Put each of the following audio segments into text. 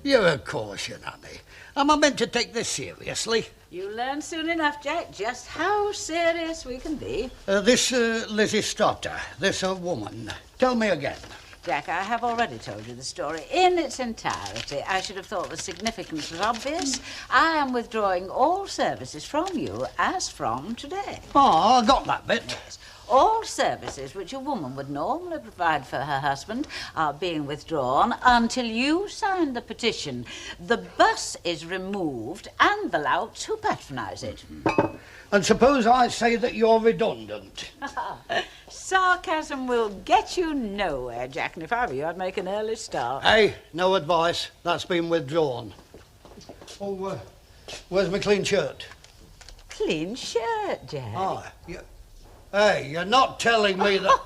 You're a caution, honey. Am I meant to take this seriously? You learn soon enough, Jack, just how serious we can be. This Lizzie Stotter, this woman. Tell me again. Jack, I have already told you the story in its entirety. I should have thought the significance was obvious. I am withdrawing all services from you as from today. Oh, I got that bit. Yes. All services which a woman would normally provide for her husband are being withdrawn until you sign the petition. The bus is removed and the louts who patronise it. And suppose I say that you're redundant? Sarcasm will get you nowhere, Jack, and if I were you, I'd make an early start. Hey, no advice. That's been withdrawn. Oh, where's my clean shirt? Clean shirt, Jack. Ah, yeah. Hey, you're not telling me that...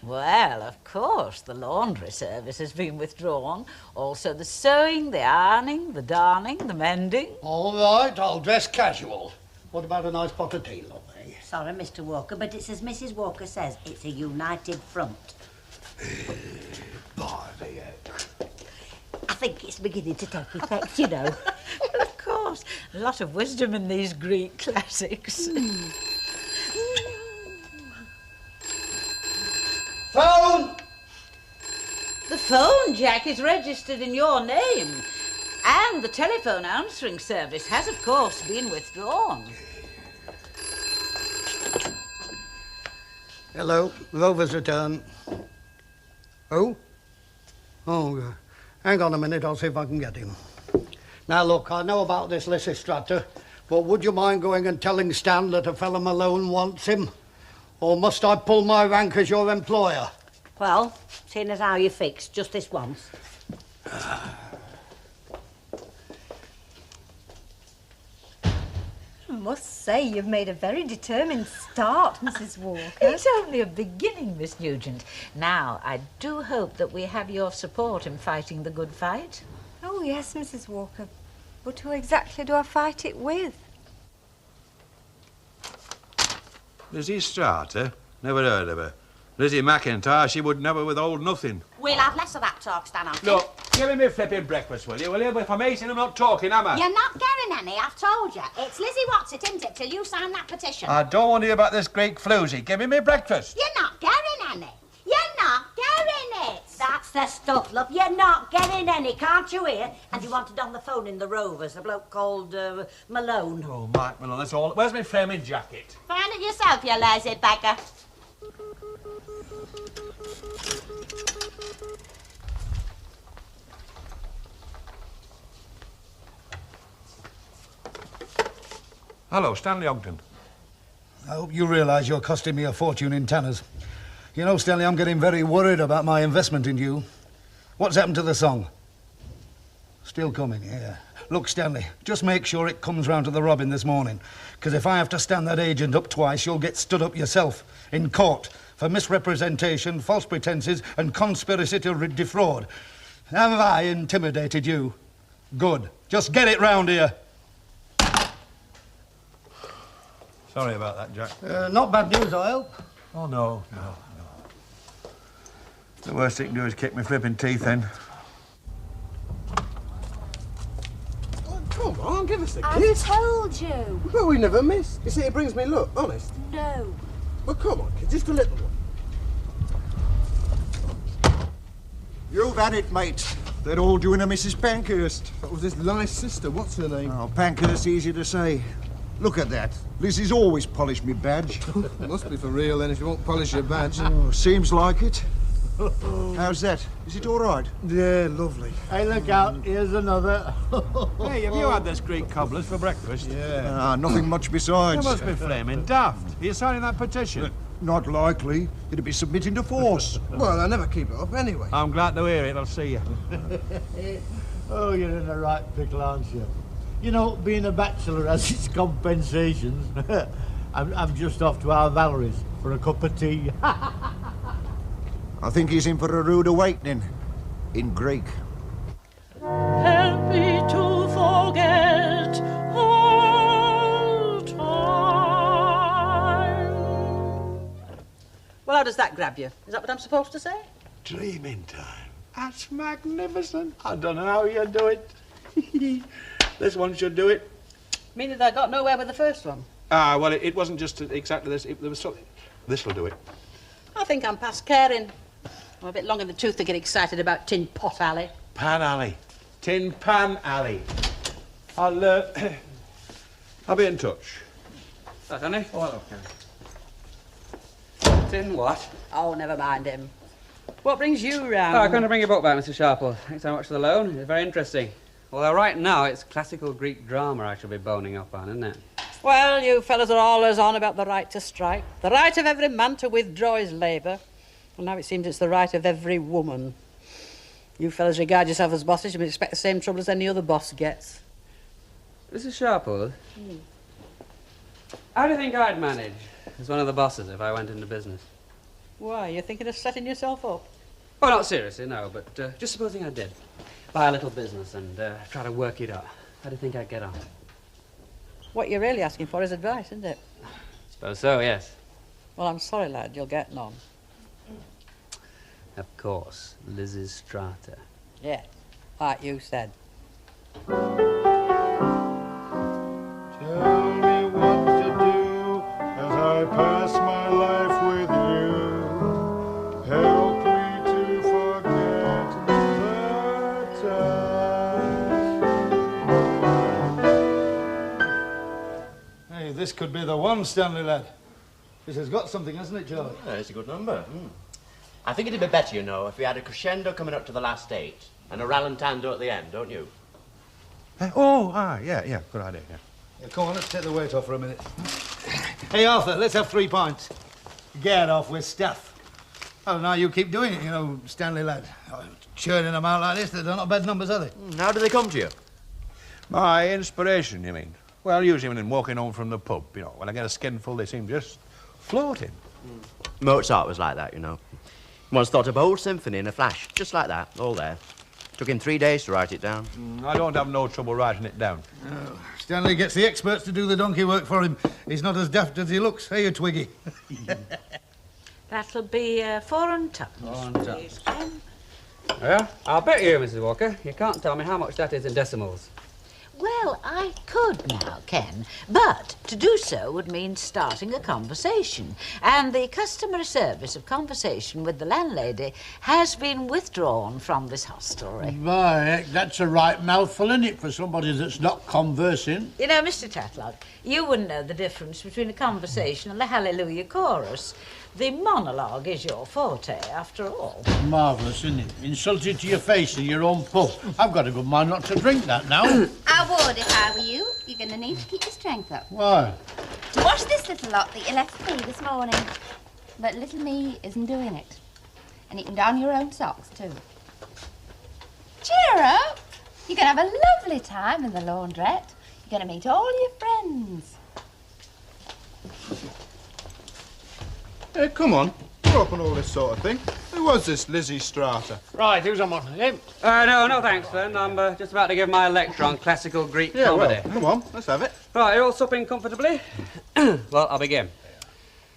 Well, of course, the laundry service has been withdrawn. Also the sewing, the ironing, the darning, the mending. All right, I'll dress casual. What about a nice pot of tea, lovely? Sorry, Mr. Walker, but it's as Mrs. Walker says, it's a united front. By the heck. I think it's beginning to take effect, you know. Well, of course, a lot of wisdom in these Greek classics. Phone! The phone, Jack, is registered in your name. And the telephone answering service has, of course, been withdrawn. Hello, Rover's return. Who? Oh, hang on a minute, I'll see if I can get him. Now, look, I know about this Lysistrata, but would you mind going and telling Stan that a fellow Malone wants him? Or must I pull my rank as your employer? Well, seeing as how you fixed, just this once. I must say you've made a very determined start, Mrs. Walker. It's only a beginning, Miss Nugent. Now, I do hope that we have your support in fighting the good fight. Oh, yes, Mrs. Walker. But who exactly do I fight it with? Lizzie Strata? Never heard of her. Lizzie McIntyre, she would never withhold nothing. We'll have less of that talk, Stan. Look, give me my flipping breakfast, will you? If I'm eating, I'm not talking, am I? You're not getting any, I've told you. It's Lizzie wants it, isn't it, till you sign that petition? I don't want to hear about this Greek floozy. Give me my breakfast. You're not getting any. You're not getting it. That's the stuff, love. You're not getting any, can't you hear? And you wanted on the phone in the Rovers, a bloke called Malone. Oh, Mike Malone, that's all. Where's my flaming jacket? Find it yourself, you lazy beggar. Hello, Stanley Ogden. I hope you realise you're costing me a fortune in tanners. You know, Stanley, I'm getting very worried about my investment in you. What's happened to the song? Still coming, yeah. Look, Stanley, just make sure it comes round to the robin this morning. Because if I have to stand that agent up twice, you'll get stood up yourself in court for misrepresentation, false pretences and conspiracy to defraud. Have I intimidated you? Good. Just get it round here. Sorry about that, Jack. Not bad news, I hope. Oh, no. The worst it can do is kick my flipping teeth in. Oh, come on, give us a I kiss. told you. Well, we never miss. You see, it brings me luck, honest. No. Well, come on, kid, just a little one. You've had it, mate. They're all doing a Mrs. Pankhurst. That was his nice sister. What's her name? Oh, Pankhurst, easy to say. Look at that. Lizzie's always polished me badge. Must be for real, then, if you won't polish your badge. Oh, seems like it. How's that? Is it all right? Yeah, lovely. Hey, look out. Here's another. Hey, have you had this Greek cobblers for breakfast? Yeah. Nothing much You besides. must be flaming daft. Are you signing that petition? Not likely. It'd be submitting to force. Well, I never keep it up anyway. I'm glad to hear it. I'll see you. Oh, you're in the right pickle, aren't you? You know, being a bachelor has its compensations. I'm just off to our Valerie's for a cup of tea. I think he's in for a rude awakening. In Greek. Help me to forget all time. Well, how does that grab you? Is that what I'm supposed to say? Dreaming time. That's magnificent. I don't know how you do it. This one should do it. Meaning I got nowhere with the first one? Ah, well, it wasn't just exactly this. There was something. This'll do it. I think I'm past caring. I'm a bit long in the tooth to get excited about Tin Pot Alley. Pan Alley. Tin Pan Alley. I'll be in touch. That, honey? Oh, okay. Tin what? Oh, never mind him. What brings you round? Oh, I'm going to bring your book back, Mr. Sharple. Thanks so much for the loan. It's very interesting. Although right now it's classical Greek drama I shall be boning up on, isn't it? Well, you fellas are always on about the right to strike, the right of every man to withdraw his labour. And now it seems it's the right of every woman. You fellas regard yourself as bosses, you expect the same trouble as any other boss gets. Mrs. Sharple, how do you think I'd manage as one of the bosses if I went into business? Why, you're thinking of setting yourself up? Well, not seriously, no, but just supposing I did. Buy a little business and try to work it up. How do you think I'd get on? What you're really asking for is advice, isn't it? Suppose so, yes. Well, I'm sorry, lad, you'll get none. Of course, Lizzie Strata. Yeah, like you said. Tell me what to do as I pass my life with you. Help me to forget the time. Hey, this could be the one, Stanley, lad. This has got something, hasn't it, Charlie? Yeah, it's a good number. I think it'd be better, you know, if we had a crescendo coming up to the last 8 and a rallentando at the end, don't you? Yeah, good idea, yeah. Yeah, come on, let's take the weight off for a minute. Hey, Arthur, let's have 3 pints. Get off with stuff. Oh, now you keep doing it, you know, Stanley lad. Oh, churning them out like this, they're not bad numbers, are they? How do they come to you? My inspiration, you mean? Well, usually when I'm walking home from the pub, you know, when I get a skinful, they seem just floating. Mozart was like that, you know. Once thought of a whole symphony in a flash, just like that, all there. Took him 3 days to write it down. I don't have no trouble writing it down. Stanley gets the experts to do the donkey work for him. He's not as daft as he looks. Hey, you Twiggy. That'll be 4 and 2. 4 and 2. Yeah? I'll bet you, Mrs. Walker, you can't tell me how much that is in decimals. Well, I could now, Ken, but to do so would mean starting a conversation. And the customary service of conversation with the landlady has been withdrawn from this hostelry. Right, that's a right mouthful, isn't it, for somebody that's not conversing? You know, Mr. Tatlock, you wouldn't know the difference between a conversation and the Hallelujah chorus. The monologue is your forte, after all. Marvellous, isn't it? Insulted to your face in your own pub. I've got a good mind not to drink that now. I would if I were you. You're going to need to keep your strength up. Why? To wash this little lot that you left for me this morning. But little me isn't doing it. And you can darn your own socks, too. Cheer up! You're going to have a lovely time in the laundrette. You're going to meet all your friends. Hey, come on. Grow up on all this sort of thing. Who was this Lizzie Strata? Right, who's on him? No thanks, then. I'm just about to give my lecture on classical Greek comedy. Well, come on, let's have it. Right, you're all supping comfortably? Well, I'll begin.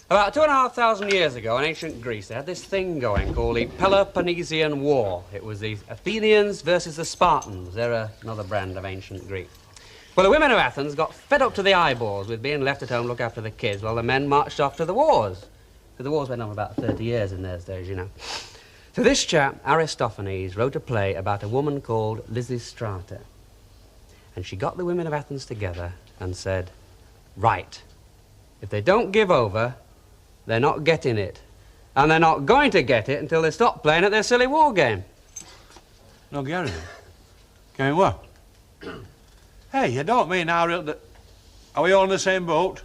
About 2,500 years ago in ancient Greece, they had this thing going called the Peloponnesian War. It was the Athenians versus the Spartans. They're another brand of ancient Greek. Well, the women of Athens got fed up to the eyeballs with being left at home to look after the kids while the men marched off to the wars. Because the wars went on for about 30 years in those days, you know. So this chap, Aristophanes, wrote a play about a woman called Lysistrata. And she got the women of Athens together and said, right, if they don't give over, they're not getting it. And they're not going to get it until they stop playing at their silly war game. No guarantee. Going what? Hey, you don't mean that... Are we all in the same boat?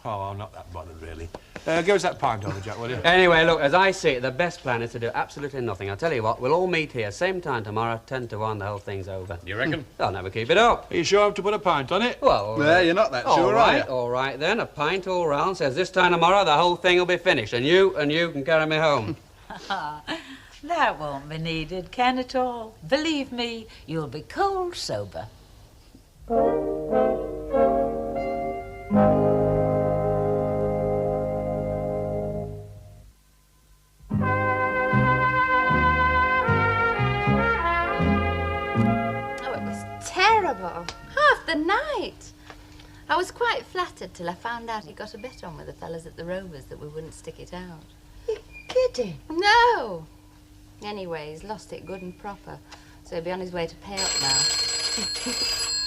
Oh, I'm not that bothered, really. Give us that pint over, Jack, will you? Anyway, look, as I see it, the best plan is to do absolutely nothing. I'll tell you what, we'll all meet here, same time tomorrow, 10 to 1, the whole thing's over. You reckon? I'll never keep it up. Are you sure I have to put a pint on it? Well, you're not that sure, are you? All right, then, a pint all round says this time tomorrow the whole thing will be finished, and you can carry me home. That won't be needed, Ken, at all. Believe me, you'll be cold sober. I was quite flattered till I found out he got a bet on with the fellas at the Rovers that we wouldn't stick it out. You're kidding? No! Anyway, he's lost it good and proper, so he'll be on his way to pay up now.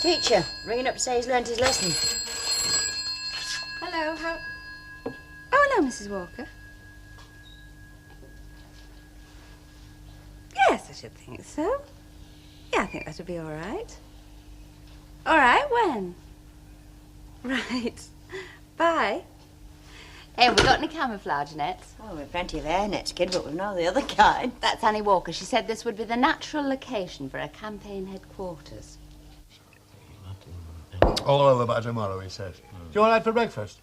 Teacher, ringing up to say he's learnt his lesson. Hello, how... Oh, hello, Mrs. Walker. Yes, I should think so. Yeah, I think that'll be all right. All right, when? Right. Bye. Hey, have we got any camouflage nets? Oh, we've plenty of air nets, kid, but we've no the other kind. That's Annie Walker. She said this would be the natural location for a campaign headquarters. All over by tomorrow, he says. Do you want that for breakfast?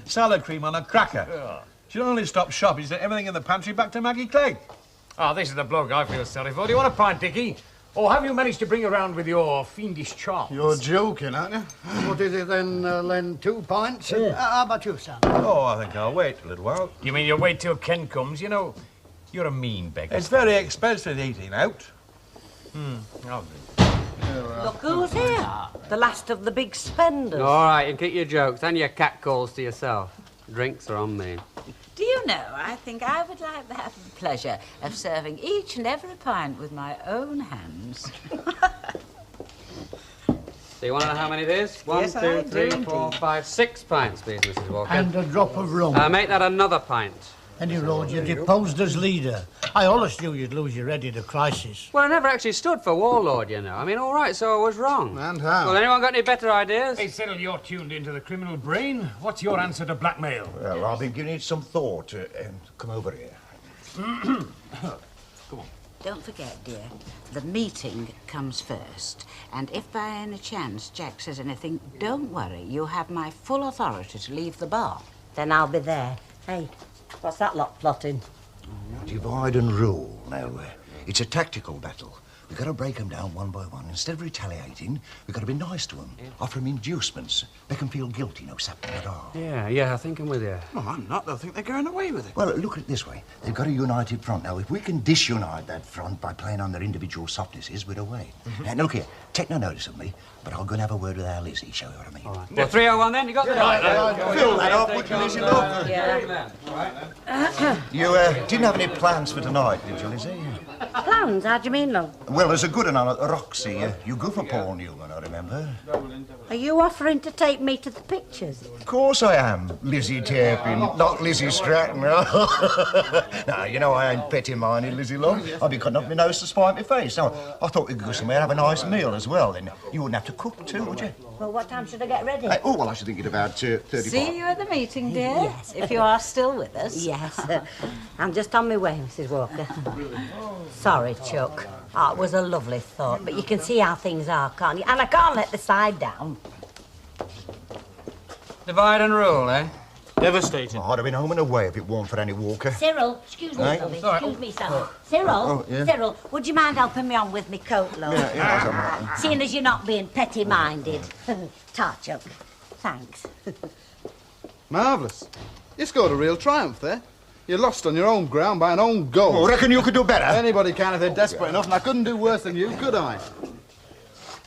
Salad cream on a cracker. Yeah. She'll only stop shop. He's everything in the pantry back to Maggie Clegg. Oh, this is the bloke I feel sorry for. Do you want a pint, Dickie? Or have you managed to bring around with your fiendish charms? You're joking, aren't you? What is it then, Len? 2 pints? How about you, Sam? Oh, I think I'll wait a little while. You mean you'll wait till Ken comes? You know, you're a mean beggar. It's very expensive eating out. I'll Look who's here. The last of the big spenders. All right, you can keep your jokes and your catcalls to yourself. Drinks are on me. Do you know, I think I would like to have the pleasure of serving each and every pint with my own hands. So you want to know how many it is? 1, Yes, 2, I 3, do 4, 5, 6 pints, please, Mrs. Walker. And a drop of rum. Make that another pint. Any road, you deposed as leader. I always knew you'd lose your head in a crisis. Well, I never actually stood for warlord, you know. I mean, all right, so I was wrong. And how? Well, anyone got any better ideas? Hey, Cyril, you're tuned into the criminal brain. What's your answer to blackmail? Well, I've been giving it some thought. Come over here. Come on. Don't forget, dear, the meeting comes first. And if by any chance Jack says anything, don't worry. You have my full authority to leave the bar. Then I'll be there. Hey, what's that lot plotting? Divide and rule. Now, it's a tactical battle. We've got to break them down one by one. Instead of retaliating, we've got to be nice to them. Offer them inducements. Make them feel guilty, no something at all. Yeah, I think I'm with you. No, I'm not. They'll think they're going away with it. Well, look at it this way. They've got a united front. Now, if we can disunite that front by playing on their individual softnesses, we're away. Now, look here. Take no notice of me, but I'll go and have a word with our Lizzie, show you what I mean. All right. Well, 301 then, you got the Fill that up, would you, Lizzie, love? Yeah. You didn't have any plans for tonight, did you, Lizzie? Plans? How do you mean, love? Well, there's a good one on at the Roxy. You go for Paul Newman, I remember. Are you offering to take me to the pictures? Of course I am, Lizzie Terpin, not Lizzie Stratton. Now, you know I ain't petty-minded, Lizzie, love. I'd be cutting up my nose to spite my face. Now, I thought we could go somewhere and have a nice meal as well, then you wouldn't have to cook too, would you? Well, what time should I get ready? Well, I should think it about 35. See you at the meeting, dear. Yes. If you are still with us. Yes. I'm just on my way, Mrs. Walker. Sorry, Chuck. Oh, it was a lovely thought, but you can see how things are, can't you? And I can't let the side down. Divide and rule, eh? Devastating. I'd have been home and away if it weren't for Annie Walker. Cyril, excuse me, Hey? lovey. Sorry. Excuse me, son. Cyril, yeah? Cyril, would you mind helping me on with my coat, love? Yeah, Seeing as you're not being petty-minded. Ta, Chuck. Thanks. Marvellous. You scored a real triumph there. You lost on your own ground by an own goal. Oh, reckon you could do better? Anybody can if they're desperate enough, and I couldn't do worse than you, could I?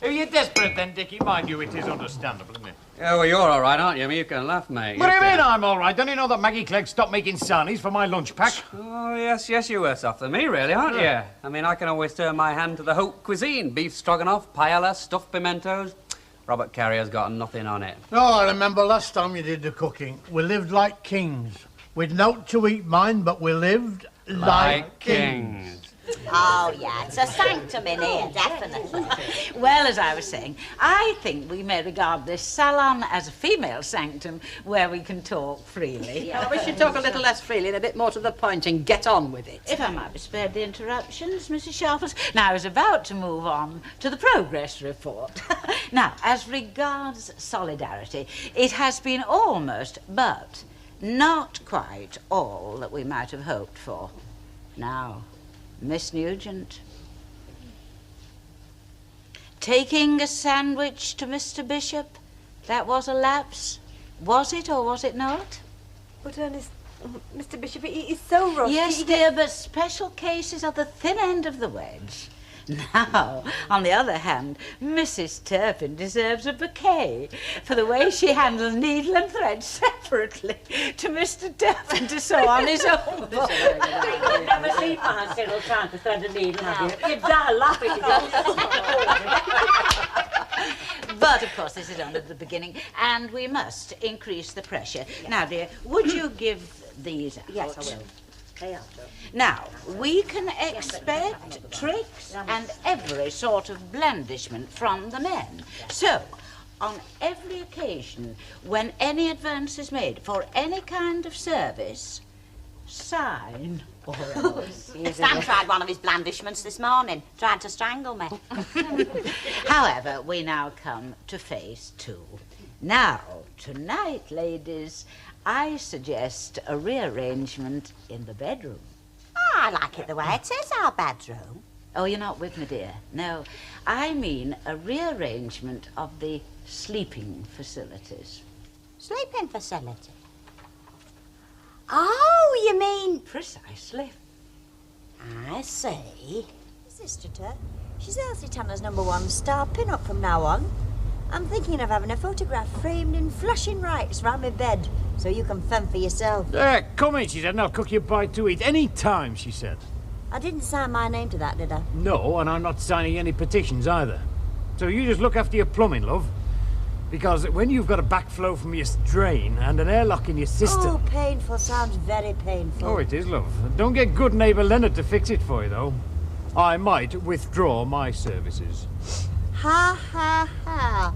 If you're desperate then, Dickie, mind you, it is understandable, isn't it? Yeah, well, you're all right, aren't you? I mean, you can laugh, mate. What do you mean I'm all right? Don't you know that Maggie Clegg stopped making sarnies for my lunch pack? Oh, yes, you're worse off than me, really, aren't you? I mean, I can always turn my hand to the haute cuisine. Beef stroganoff, paella, stuffed pimentos. Robert Carrier's got nothing on it. No, I remember last time you did the cooking. We lived like kings. We'd naught to eat, mind, but we lived like kings. Oh, yeah, it's a sanctum in here, definitely. Well, as I was saying, I think we may regard this salon as a female sanctum where we can talk freely. Yeah, we should talk a little less freely and a bit more to the point and get on with it. If I might be spared the interruptions, Mrs. Sharpless. Now, I was about to move on to the progress report. Now, as regards solidarity, it has been almost, but not quite all that we might have hoped for. Now, Miss Nugent. Taking a sandwich to Mr. Bishop, that was a lapse. Was it or was it not? But Ernest, Mr. Bishop, he's so rushed. Yes, dear, but special cases are the thin end of the wedge. Now, on the other hand, Mrs. Turpin deserves a bouquet for the way she handled needle and thread separately to Mr. Turpin to sew on his own. You've never seen my Cyril trying to thread a needle, have you? You'd die laughing to death. But, of course, this is only the beginning, and we must increase the pressure. Now, dear, would you give these out? Yes, I will. They are. Now, we can expect tricks and every sort of blandishment from the men. So, on every occasion, when any advance is made for any kind of service, sign or else. Stan tried one of his blandishments this morning, tried to strangle me. However, we now come to phase 2. Now, tonight, ladies, I suggest a rearrangement in the bedroom. Oh, I like it the way it is, our bedroom. Oh, you're not with me, dear. No, I mean a rearrangement of the sleeping facilities. Sleeping facility? Oh, you mean... Precisely. I see. Sister Tut, she's Elsie Tanner's #1 star pin-up from now on. I'm thinking of having a photograph framed in flashing lights round my bed, so you can fend for yourself. Come in, she said, and I'll cook you a bite to eat any time, she said. I didn't sign my name to that, did I? No, and I'm not signing any petitions either. So you just look after your plumbing, love. Because when you've got a backflow from your drain and an airlock in your system... Oh, painful. Sounds very painful. Oh, it is, love. Don't get good neighbour Leonard to fix it for you, though. I might withdraw my services. Ha, ha, ha.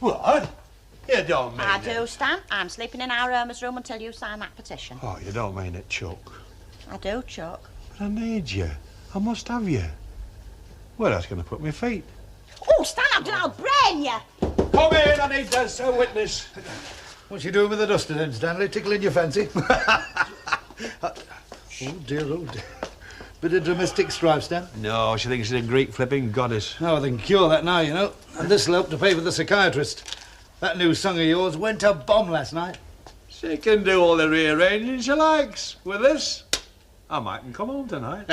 What? You don't mean I it. do, Stan. I'm sleeping in our Irma's room until you sign that petition. Oh, you don't mean it, Chuck. I do, Chuck. But I need you. I must have you. Well, that's going to put me feet. Oh, Stan, I'll brain you. Come in, I need a witness. What you doing with the duster then, Stanley? Tickling your fancy? Oh, dear, oh, dear. Bit of domestic strife, Stan? No, she thinks she's a Greek flipping goddess. Oh, they can cure that now, you know. And this'll help to pay for the psychiatrist. That new song of yours went a bomb last night. She can do all the rearranging she likes. With this, I mightn't come home tonight.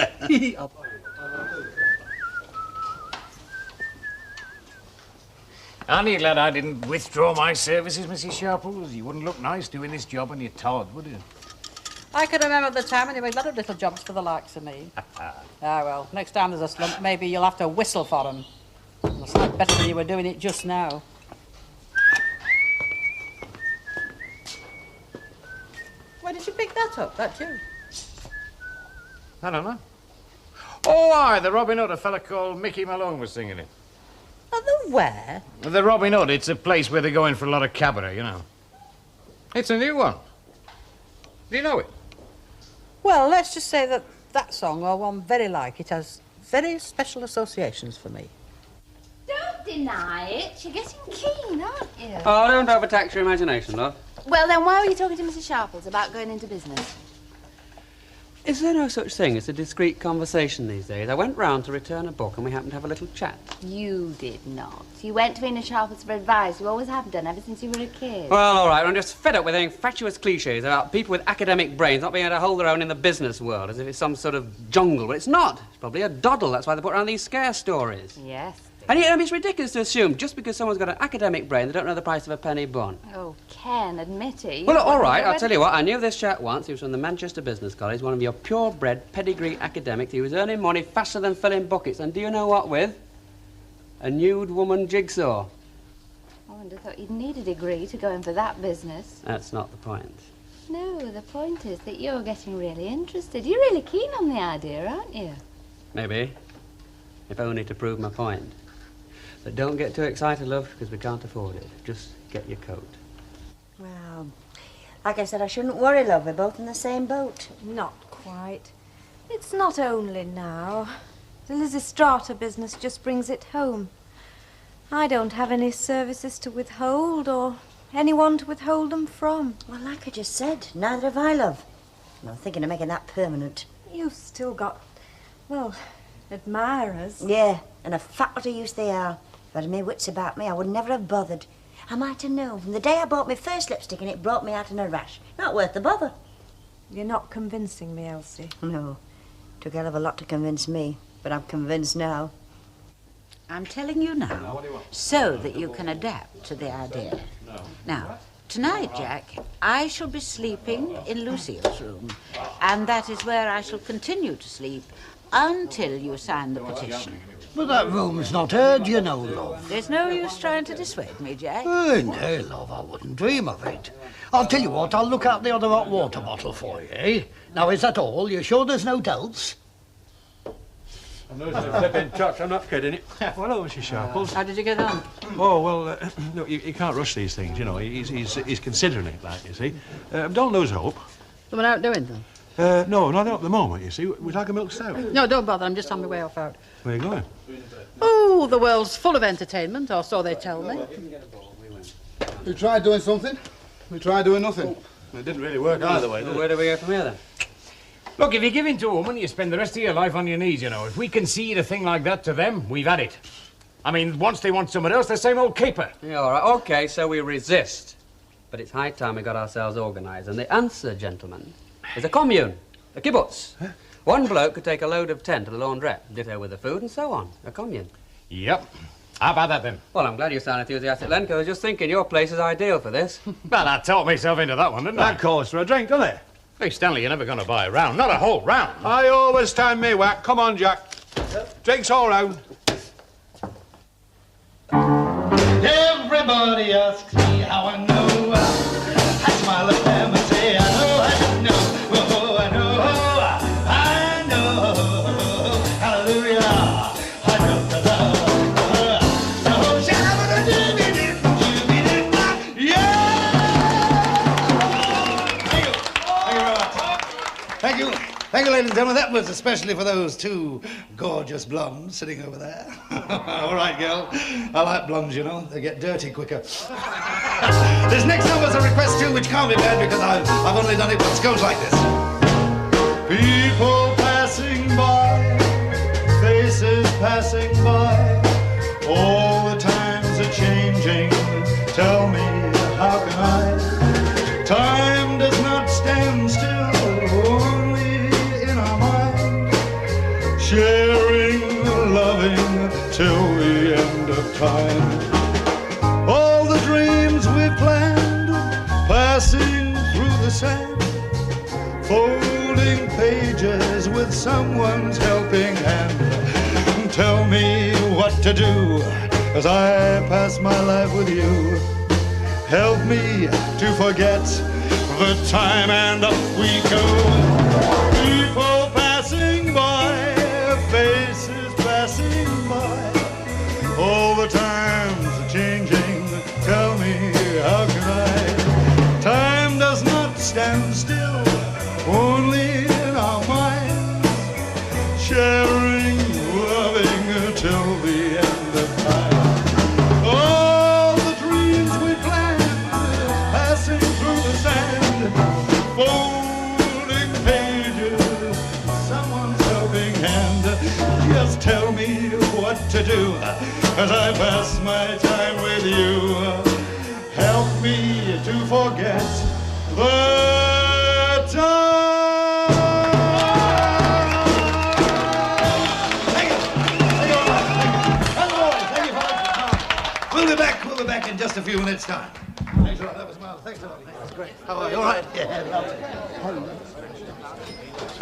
Aren't you glad I didn't withdraw my services, Mrs. Sharples? You wouldn't look nice doing this job when you're tired, would you? I can remember the time when you made a lot of little jobs for the likes of me. Well, next time there's a slump, maybe you'll have to whistle for them. It'll sound better than you were doing it just now. Where did you pick that up, that tune? I don't know. Oh, aye, the Robin Hood, a fella called Mickie Malone was singing it. Oh, the where? The Robin Hood, it's a place where they go in for a lot of cabaret, you know. It's a new one. Do you know it? Well, let's just say that that song, or one very like it, has very special associations for me. Don't deny it. You're getting keen, aren't you? Oh, don't overtax your imagination, love. Well, then why were you talking to Mrs. Sharples about going into business? Is there no such thing as a discreet conversation these days? I went round to return a book and we happened to have a little chat. You did not. You went to Mrs. Sharples for advice. You always have done, ever since you were a kid. Well, all right, I'm just fed up with hearing fatuous cliches about people with academic brains not being able to hold their own in the business world, as if it's some sort of jungle. But it's not. It's probably a doddle. That's why they put around these scare stories. Yes. And yet, I mean, it's ridiculous to assume just because someone's got an academic brain, they don't know the price of a penny bun. Oh, Ken, admit it. Well, all right, I'll tell you what. I knew this chap once. He was from the Manchester Business College, one of your purebred pedigree academics. He was earning money faster than filling buckets. And do you know what with? A nude woman jigsaw. I wouldn't have thought you'd need a degree to go in for that business. That's not the point. No, the point is that you're getting really interested. You're really keen on the idea, aren't you? Maybe. If only to prove my point. But don't get too excited, love, because we can't afford it. Just get your coat. Well, like I said, I shouldn't worry, love. We're both in the same boat. Not quite. It's not only now. The Lysistrata business just brings it home. I don't have any services to withhold or anyone to withhold them from. Well, like I just said, neither have I, love. I'm thinking of making that permanent. You've still got, well, admirers. Yeah, and a fat lot of use they are. If I'd had my wits about me, I would never have bothered. I might have known from the day I bought my first lipstick and it brought me out in a rash. Not worth the bother. You're not convincing me, Elsie. No. Took a hell of a lot to convince me, but I'm convinced now. I'm telling you now, so that you can adapt to the idea. Now, tonight, Jack, I shall be sleeping in Lucille's room, and that is where I shall continue to sleep until you sign the petition. But that room's not hers, you know, love. There's no use trying to dissuade me, Jack. Hey, no, love, I wouldn't dream of it. I'll tell you what, I'll look out the other hot water bottle for you, eh? Now, is that all? You sure there's no doubts? I'm losing a flipping touch, I'm not kidding it. Well, hello, Mrs. Sharples. How did you get on? Oh, well, look, you can't rush these things, you know. He's considering it, like, you see. Don't lose hope. Someone out doing them? No, not at the moment, you see. We'd like a milk stout. No, don't bother. I'm just on my way off out. Where are you going? Oh, the world's full of entertainment, or so they tell me. We tried doing something. We tried doing nothing. It didn't really work either way, did it? Where do we go from here, then? Look, if you give in to a woman, you spend the rest of your life on your knees, you know. If we concede a thing like that to them, we've had it. I mean, once they want someone else, the same old caper. Yeah, all right. OK, so we resist. But it's high time we got ourselves organised. And the answer, gentlemen, is a commune, a kibbutz. Huh? One bloke could take a load of 10 to the laundrette, ditto with the food, and so on. A commune. Yep. How about that, then? Well, I'm glad you sound enthusiastic, Len, because I was just thinking your place is ideal for this. Well, I talked myself into that one, didn't I? That calls for a drink, doesn't it? Hey, Stanley, you're never going to buy a round. Not a whole round. I always time me whack. Come on, Jack. Drinks all round. Everybody asks me how I know. I smile at them and say, I know, I know. Oh, I know, I know. Hallelujah. I know the love. Thank you, ladies and gentlemen. That was especially for those two gorgeous blondes sitting over there. All right, girl. I like blondes, you know. They get dirty quicker. This next number's a request, too, which can't be bad because I've only done it once. Goes like this. People passing by, faces passing by, all the times are changing. Tell me, how can I? Time does not stand still, only in our mind, sharing, loving till the end of time. All the dreams we've planned, passing through the sand, folding pages with someone's helping hand. Tell me what to do as I pass my life with you. Help me to forget the time and up we go. People passing by, faces passing by, all the times are changing. Tell me, how can I? Time does not stand still, only in our minds, sharing, loving till the end of time. All the dreams we planned, passing through the sand, folding pages, someone's helping hand. Just tell me what to do as I pass my time with you. Help me to forget the time. We'll be back in just a few minutes' time. Thanks a lot, that was marvelous. Thanks a lot. That's great. How are you? All right? Yeah, lovely.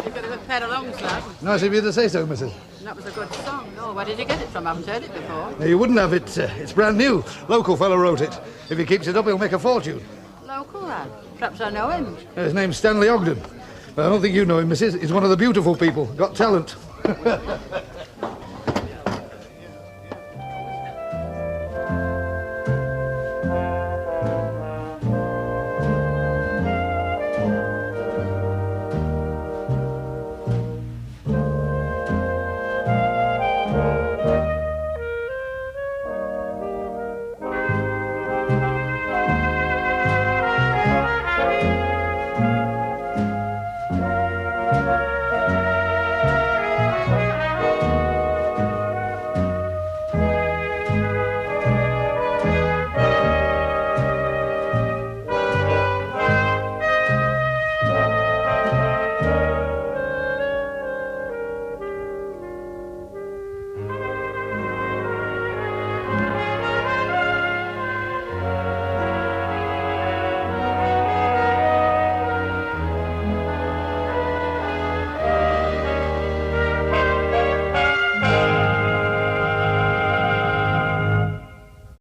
You've got a good pair of lungs, lad. Nice of you to say so, Mrs. That was a good song. Oh, where did you get it from? I haven't heard it before. No, you wouldn't have it. It's brand new. Local fellow wrote it. If he keeps it up, he'll make a fortune. Local lad. Perhaps I know him. His name's Stanley Ogden. But I don't think you know him, Mrs. He's one of the beautiful people. Got talent.